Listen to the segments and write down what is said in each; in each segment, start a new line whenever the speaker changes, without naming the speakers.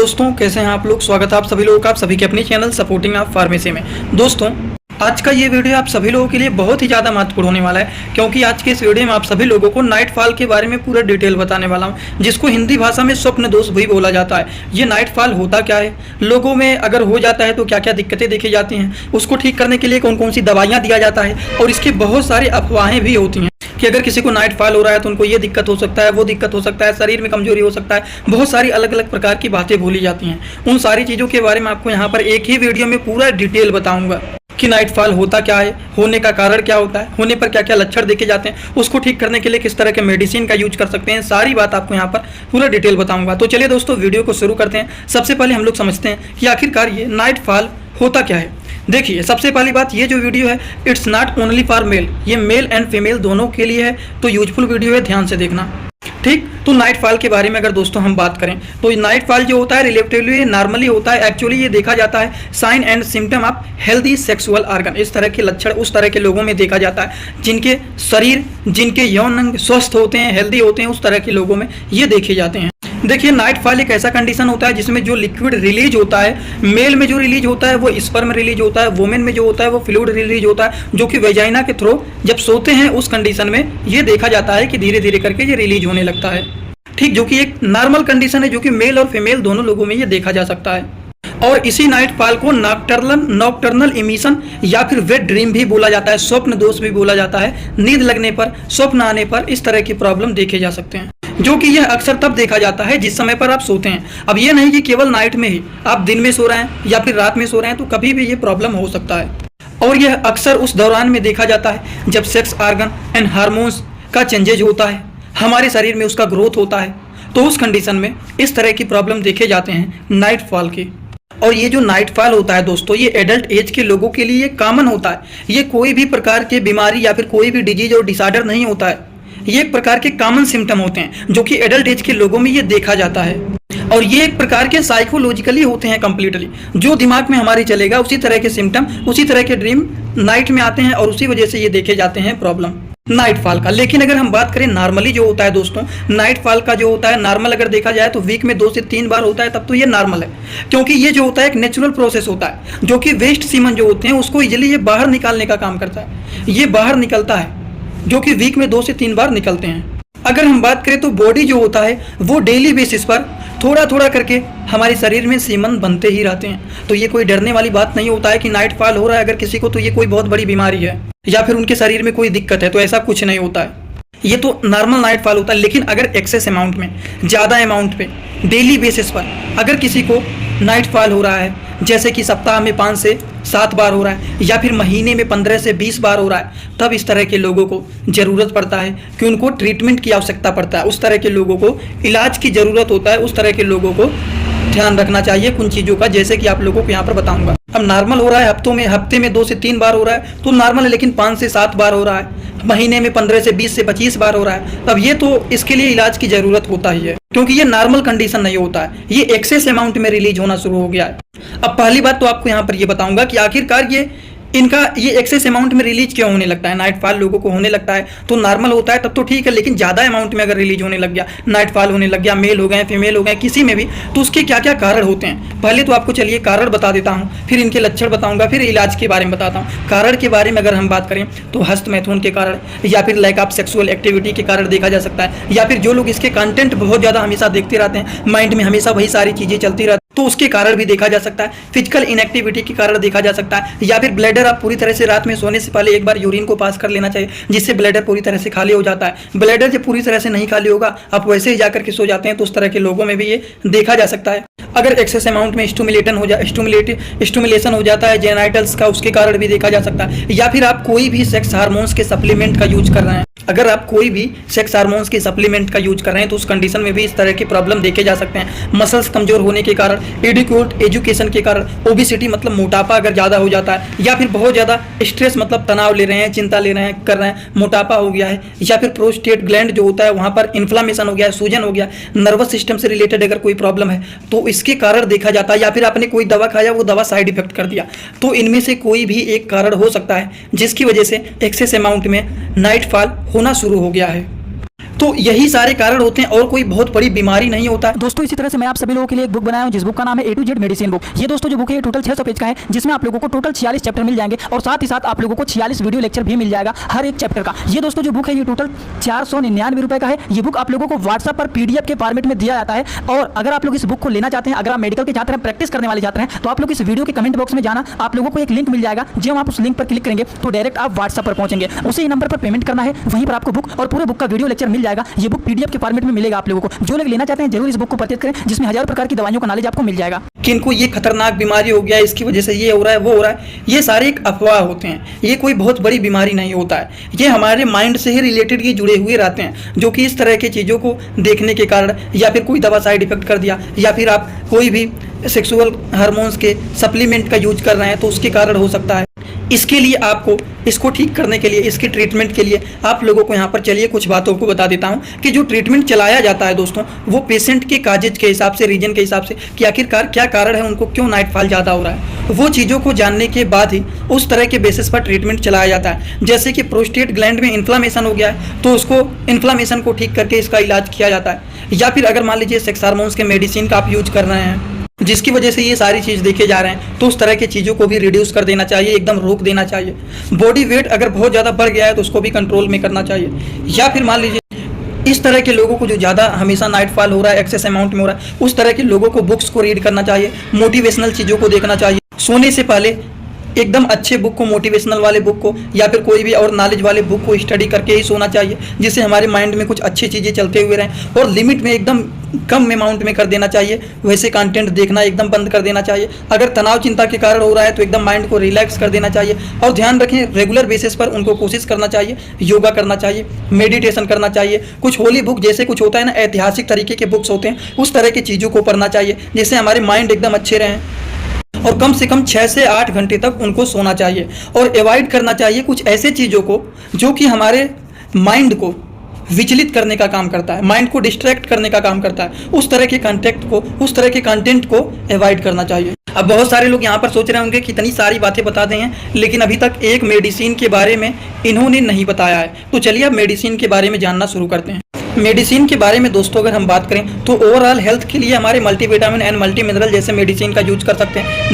दोस्तों कैसे हैं आप लोग। स्वागत है आप सभी लोगों का, आप सभी के अपने चैनल सपोर्टिंग आप फार्मेसी में। दोस्तों आज का ये वीडियो आप सभी लोगों के लिए बहुत ही ज़्यादा महत्वपूर्ण होने वाला है, क्योंकि आज के इस वीडियो में आप सभी लोगों को नाइट फॉल के बारे में पूरा डिटेल बताने वाला हूँ, जिसको हिंदी भाषा में स्वप्न दोष भी बोला जाता है। ये नाइट फॉल होता क्या है, लोगों में अगर हो जाता है तो क्या क्या दिक्कतें देखी जाती हैं, उसको ठीक करने के लिए कौन कौन सी दवाइयाँ दिया जाता है, और इसकी बहुत सारी अफवाहें भी होती हैं कि अगर किसी को नाइट फॉल हो रहा है तो उनको ये दिक्कत हो सकता है, वो दिक्कत हो सकता है, शरीर में कमजोरी हो सकता है, बहुत सारी अलग अलग प्रकार की बातें बोली जाती हैं। उन सारी चीज़ों के बारे में आपको यहाँ पर एक ही वीडियो में पूरा डिटेल बताऊंगा कि नाइट फॉल होता क्या है, होने का कारण क्या होता है, होने पर क्या क्या लक्षण देखे जाते हैं, उसको ठीक करने के लिए किस तरह के मेडिसिन का यूज कर सकते हैं, सारी बात आपको यहाँ पर पूरा डिटेल बताऊंगा। तो चलिए दोस्तों वीडियो को शुरू करते हैं। सबसे पहले हम लोग समझते हैं कि आखिरकार ये नाइट फॉल होता क्या है। देखिए सबसे पहली बात, ये जो वीडियो है it's not only for male, ये मेल एंड फीमेल दोनों के लिए है, तो यूजफुल वीडियो है, ध्यान से देखना। ठीक, तो नाइट फॉल के बारे में अगर दोस्तों हम बात करें तो नाइट फॉल जो होता है रिलेटिवली नॉर्मली होता है। एक्चुअली ये देखा जाता है sign and symptom of healthy sexual organ, इस तरह के लक्षण उस तरह के लोगों में देखा जाता है जिनके शरीर, जिनके यौन अंग स्वस्थ होते हैं, हेल्दी होते हैं, उस तरह के लोगों में ये देखे जाते हैं। देखिए नाइट फॉल एक ऐसा कंडीशन होता है जिसमें जो लिक्विड रिलीज होता है, मेल में जो रिलीज होता है वो स्पर्म रिलीज होता है, वुमेन में जो होता है वो फ्लूइड रिलीज होता है, जो कि वेजाइना के थ्रू जब सोते हैं उस कंडीशन में ये देखा जाता है कि धीरे धीरे करके ये रिलीज होने लगता है। ठीक, जो कि एक नॉर्मल कंडीशन है, जो कि मेल और फीमेल दोनों लोगों में ये देखा जा सकता है। और इसी नाइट फॉल को नॉकटर्नल इमिशन या फिर वेट ड्रीम भी बोला जाता है, स्वप्न दोष भी बोला जाता है। नींद लगने पर, स्वप्न आने पर इस तरह की प्रॉब्लम देखे जा सकते हैं, जो कि यह अक्सर तब देखा जाता है जिस समय पर आप सोते हैं। अब ये नहीं कि केवल नाइट में ही, आप दिन में सो रहे हैं या फिर रात में सो रहे हैं तो कभी भी ये प्रॉब्लम हो सकता है। और यह अक्सर उस दौरान में देखा जाता है जब सेक्स ऑर्गन एंड हार्मोन्स का चेंजेज होता है, हमारे शरीर में उसका ग्रोथ होता है, तो उस कंडीशन में इस तरह की प्रॉब्लम देखे जाते हैं नाइट फॉल की। और ये जो नाइट फॉल होता है दोस्तों, ये एडल्ट एज के लोगों के लिए कॉमन होता है। ये कोई भी प्रकार के बीमारी या फिर कोई भी डिजीज और डिसऑर्डर नहीं होता है, ये एक प्रकार के कॉमन सिम्टम होते हैं जो कि एडल्ट एज के लोगों में ये देखा जाता है। और ये एक प्रकार के साइकोलॉजिकली होते हैं कंप्लीटली, जो दिमाग में हमारी चलेगा उसी तरह के सिम्टम, उसी तरह के ड्रीम नाइट में आते हैं और उसी वजह से ये देखे जाते हैं प्रॉब्लम नाइट फॉल का। लेकिन अगर हम बात करें नॉर्मली जो होता है दोस्तों, नाइट फॉल का जो होता है नॉर्मल अगर देखा जाए तो वीक में 2 से 3 बार होता है, तब तो ये नॉर्मल है, क्योंकि ये जो होता है एक नेचुरल प्रोसेस होता है, जो कि वेस्ट सीमन जो होते हैं उसको इजिली ये बाहर निकालने का काम करता है। ये बाहर निकलता है, जो कि वीक में 2 से 3 बार निकलते हैं। अगर हम बात करें तो बॉडी जो होता है वो डेली बेसिस पर थोड़ा थोड़ा करके हमारे शरीर में सीमन बनते ही रहते हैं। तो ये कोई डरने वाली बात नहीं होता है कि नाइट फॉल हो रहा है अगर किसी को तो ये कोई बहुत बड़ी बीमारी है या फिर उनके शरीर में कोई दिक्कत है, तो ऐसा कुछ नहीं होता है। ये तो नॉर्मल नाइट फॉल होता है। लेकिन अगर एक्सेस अमाउंट में, ज़्यादा अमाउंट पे, डेली बेसिस पर अगर किसी को नाइट फॉल हो रहा है, जैसे कि सप्ताह में 5 से 7 बार हो रहा है या फिर महीने में 15 से 20 बार हो रहा है, तब इस तरह के लोगों को ज़रूरत पड़ता है कि उनको ट्रीटमेंट की आवश्यकता पड़ता है। उस तरह के लोगों को इलाज की ज़रूरत होता है, उस तरह के लोगों को ध्यान रखना चाहिए कुछ चीज़ों का, जैसे कि आप लोगों को यहाँ पर बताऊंगा। अब नॉर्मल हो रहा है, हफ्ते में 2 से 3 बार हो रहा है तो नॉर्मल है, लेकिन 5 से 7 बार हो रहा है, महीने में 15 से 20 से 25 बार हो रहा है, तब ये तो इसके लिए इलाज की ज़रूरत होता ही है, क्योंकि ये नॉर्मल कंडीशन नहीं होता है, ये एक्सेस अमाउंट में रिलीज होना शुरू हो गया है। अब पहली बात तो आपको यहाँ पर ये बताऊंगा कि आखिरकार ये एक्सेस अमाउंट में रिलीज क्यों होने लगता है। नाइट फॉल लोगों को होने लगता है तो नॉर्मल होता है तब तो ठीक है, लेकिन ज़्यादा अमाउंट में अगर रिलीज होने लग गया, नाइट फॉल होने लग गया, मेल हो गए फीमेल हो गए, किसी में भी, तो उसके क्या क्या कारण होते हैं। पहले तो आपको चलिए कारण बता देता हूँ, फिर इनके लक्षण बताऊँगा, फिर इलाज के बारे में बताता हूँ। कारण के बारे में अगर हम बात करें तो हस्त मैथुन के कारण या फिर लैक ऑफ सेक्सुअल एक्टिविटी के कारण देखा जा सकता है, या फिर जो लोग इसके कंटेंट बहुत ज़्यादा हमेशा देखते रहते हैं, माइंड में हमेशा वही सारी चीज़ें चलती रहती तो उसके कारण भी देखा जा सकता है। फिजिकल इनएक्टिविटी के कारण देखा जा सकता है, या फिर ब्लैडर आप पूरी तरह से रात में सोने से पहले एक बार यूरिन को पास कर लेना चाहिए, जिससे ब्लैडर पूरी तरह से खाली हो जाता है। ब्लैडर जब पूरी तरह से नहीं खाली होगा, आप वैसे ही जाकर के सो जाते हैं, तो उस तरह के लोगों में भी ये देखा जा सकता है। अगर एक्सेस अमाउंट में स्टिमुलेशन हो जाता है जेनाइटल्स का, उसके कारण भी देखा जा सकता है। या फिर आप कोई भी सेक्स हार्मोन्स के सप्लीमेंट का यूज कर रहे हैं, अगर आप कोई भी सेक्स हार्मोन्स के सप्लीमेंट का यूज कर रहे हैं तो उस कंडीशन में भी इस तरह की प्रॉब्लम देखे जा सकते हैं। मसल्स कमजोर होने के कारण, एडिक्वेट एजुकेशन के कारण, ओबिसिटी मतलब मोटापा अगर ज़्यादा हो जाता है, या फिर बहुत ज़्यादा स्ट्रेस मतलब तनाव ले रहे हैं, चिंता ले रहे हैं, कर रहे हैं, मोटापा हो गया है, या फिर प्रोस्टेट ग्लैंड जो होता है वहाँ पर इन्फ्लामेशन हो गया है, सूजन हो गया, नर्वस सिस्टम से रिलेटेड अगर कोई प्रॉब्लम है तो इसके कारण देखा जाता है। या फिर आपने कोई दवा खाया, वो दवा साइड इफेक्ट कर दिया, तो इनमें से कोई भी एक कारण हो सकता है जिसकी वजह से एक्सेस अमाउंट में नाइट फॉल होना शुरू हो गया है। तो यही सारे कारण होते हैं और कोई बहुत बड़ी बीमारी नहीं होता है।
दोस्तों इसी तरह से मैं आप सभी लोगों के लिए एक बुक बनाया हूं जिस बुक का नाम है A to Z medicine book. ये दोस्तों जो बुक है ये टोटल 600 पेज का है, जिसमें आप लोगों को टोटल 46 चैप्टर मिल जाएंगे और साथ ही साथ आप लोगों को 46 वीडियो लेक्चर भी मिल जाएगा हर एक चैप्टर का। ये दोस्तों जो बुक है ये टोटल 499 रुपए का है। ये बुक आप लोगों को व्हाट्सएप पर PDF के फॉर्मेट में दिया जाता है। और अगर आप लोग इस बुक को लेना चाहते हैं, अगर आप मेडिकल के छात्र हैं, प्रैक्टिस करने वाले छात्र हैं, तो आप लोग इस वीडियो के कमेंट बॉक्स में जाना, आप लोगों को एक लिंक मिल जाएगा। जब आप उस लिंक पर क्लिक करेंगे तो डायरेक्ट आप व्हाट्सएप पर पहुंचेंगे, उसी नंबर पर पेमेंट करना है, वहीं पर आपको बुक और पूरे बुक का वीडियो लेक्चर मिल जाएगा। ये बुक PDF के फॉर्मेट में मिलेगा आप लोगों को। जो लोग लेना चाहते हैं जरूर इस बुक को परचेज करें, जिसमें हजारों प्रकार की दवाइयों का नॉलेज आपको मिल जाएगा।
कि इनको ये खतरनाक बीमारी हो गया, इसकी वजह से ये हो रहा है, वो हो रहा है, ये सारे एक अफवाह होते हैं। ये कोई बहुत बड़ी बीमारी नहीं होता है। ये हमारे माइंड से ही रिलेटेड ये जुड़े हुए रहते हैं, जो कि इस तरह की चीज़ों को देखने के कारण, या फिर कोई दवा साइड इफेक्ट कर दिया, या फिर आप कोई भी सेक्सुअल हार्मोन्स के सप्लीमेंट का यूज कर रहे हैं तो उसके कारण हो सकता है। इसके लिए आपको इसको ठीक करने के लिए, इसके ट्रीटमेंट के लिए आप लोगों को यहाँ पर चलिए कुछ बातों को बता देता हूँ कि जो ट्रीटमेंट चलाया जाता है दोस्तों, वो पेशेंट के काजेज के हिसाब से, रीजन के हिसाब से कि आखिरकार क्या कारण है, उनको क्यों नाइटफॉल ज़्यादा हो रहा है, वो चीज़ों को जानने के बाद ही उस तरह के बेसिस पर ट्रीटमेंट चलाया जाता है। जैसे कि प्रोस्टेट ग्लैंड में इन्फ्लामेशन हो गया है तो उसको इन्फ्लामेशन को ठीक करके इसका इलाज किया जाता है। या फिर अगर मान लीजिए सेक्स हार्मोन्स के मेडिसिन का आप यूज कर रहे हैं जिसकी वजह से ये सारी चीज़ देखे जा रहे हैं, तो उस तरह की चीज़ों को भी रिड्यूस कर देना चाहिए, एकदम रोक देना चाहिए। बॉडी वेट अगर बहुत ज़्यादा बढ़ गया है तो उसको भी कंट्रोल में करना चाहिए। या फिर मान लीजिए इस तरह के लोगों को जो ज़्यादा हमेशा नाइटफॉल हो रहा है, एक्सेस अमाउंट में हो रहा है, उस तरह के लोगों को बुक्स को रीड करना चाहिए, मोटिवेशनल चीज़ों को देखना चाहिए। सोने से पहले एकदम अच्छे बुक को, मोटिवेशनल वाले बुक को या फिर कोई भी और नॉलेज वाले बुक को स्टडी करके ही सोना चाहिए, जिससे हमारे माइंड में कुछ अच्छी चीज़ें चलते हुए रहें। और लिमिट में, एकदम कम अमाउंट में कर देना चाहिए। वैसे कंटेंट देखना एकदम बंद कर देना चाहिए। अगर तनाव चिंता के कारण हो रहा है तो एकदम माइंड को रिलैक्स कर देना चाहिए। और ध्यान रखें, रेगुलर बेसिस पर उनको कोशिश करना चाहिए, योगा करना चाहिए, मेडिटेशन करना चाहिए। कुछ होली बुक जैसे कुछ होता है ना, ऐतिहासिक तरीके के बुक्स होते हैं, उस तरह की चीज़ों को पढ़ना चाहिए, जिससे हमारे माइंड एकदम अच्छे रहें। और कम से कम 6 से 8 घंटे तक उनको सोना चाहिए। और अवॉइड करना चाहिए कुछ ऐसे चीज़ों को जो कि हमारे माइंड को विचलित करने का काम करता है, माइंड को डिस्ट्रैक्ट करने का काम करता है। उस तरह के उस तरह के कंटेंट को अवॉइड करना चाहिए। अब बहुत सारे लोग यहाँ पर सोच रहे होंगे कि इतनी सारी बातें बता दें हैं, लेकिन अभी तक एक मेडिसिन के बारे में इन्होंने नहीं बताया है। तो चलिए अब मेडिसिन के बारे में जानना शुरू करते हैं। मेडिसिन के बारे में दोस्तों अगर हम बात करें तो ओवरऑल हेल्थ के लिए हमारे मल्टीविटामिन एंड मल्टी मिनरल जैसे मेडिसिन का यूज कर सकते हैं।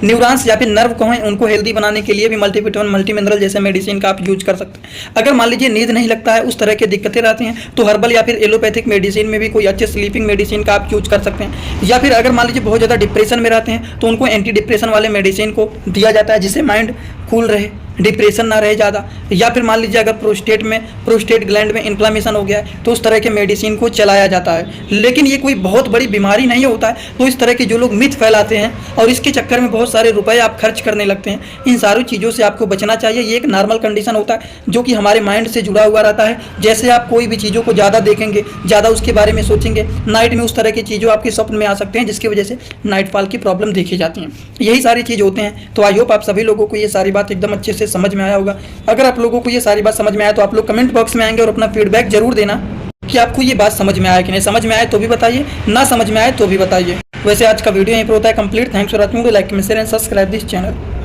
न्यूरॉन्स या फिर नर्व को हैं उनको हेल्दी बनाने के लिए भी मल्टीविटामिन मल्टी मिनरल जैसे मेडिसिन का आप यूज कर सकते हैं। अगर मान लीजिए नींद नहीं लगता है, उस तरह की दिक्कतें रहती हैं, तो हर्बल या फिर एलोपैथिक मेडिसिन में भी कोई अच्छे स्लीपिंग मेडिसिन का आप यूज कर सकते हैं। या फिर अगर मान लीजिए बहुत ज़्यादा डिप्रेशन में रहते हैं तो उनको एंटी डिप्रेशन वाले मेडिसिन को दिया जाता है, जिससे माइंड कूल रहे, डिप्रेशन ना रहे ज़्यादा। या फिर मान लीजिए अगर प्रोस्टेट ग्लैंड में इन्फ्लामेशन हो गया है तो उस तरह के मेडिसिन को चलाया जाता है। लेकिन ये कोई बहुत बड़ी बीमारी नहीं होता है। तो इस तरह के जो लोग मिथ फैलाते हैं और इसके चक्कर में बहुत सारे रुपए आप खर्च करने लगते हैं, इन सारी चीज़ों से आपको बचना चाहिए। ये एक नॉर्मल कंडीशन होता है जो कि हमारे माइंड से जुड़ा हुआ रहता है। जैसे आप कोई भी चीज़ों को ज़्यादा देखेंगे, ज़्यादा उसके बारे में सोचेंगे, नाइट में उस तरह की चीज़ों आपके स्वप्न में आ सकते हैं, जिसकी वजह से नाइटफॉल की प्रॉब्लम देखी जाती है। यही सारी चीज़ होते हैं। तो आई होप आप सभी लोगों को ये सारी बात एकदम अच्छे से समझ में आया होगा। अगर आप लोगों को ये सारी बात समझ में आया तो आप लोग कमेंट बॉक्स में आएंगे और अपना फीडबैक जरूर देना कि आपको ये बात समझ में आया कि नहीं। समझ में आए तो भी बताइए, ना समझ में आए तो भी बताइए। वैसे आज का वीडियो यहीं पर होता है complete. Thanks for watching, like, share and subscribe this channel.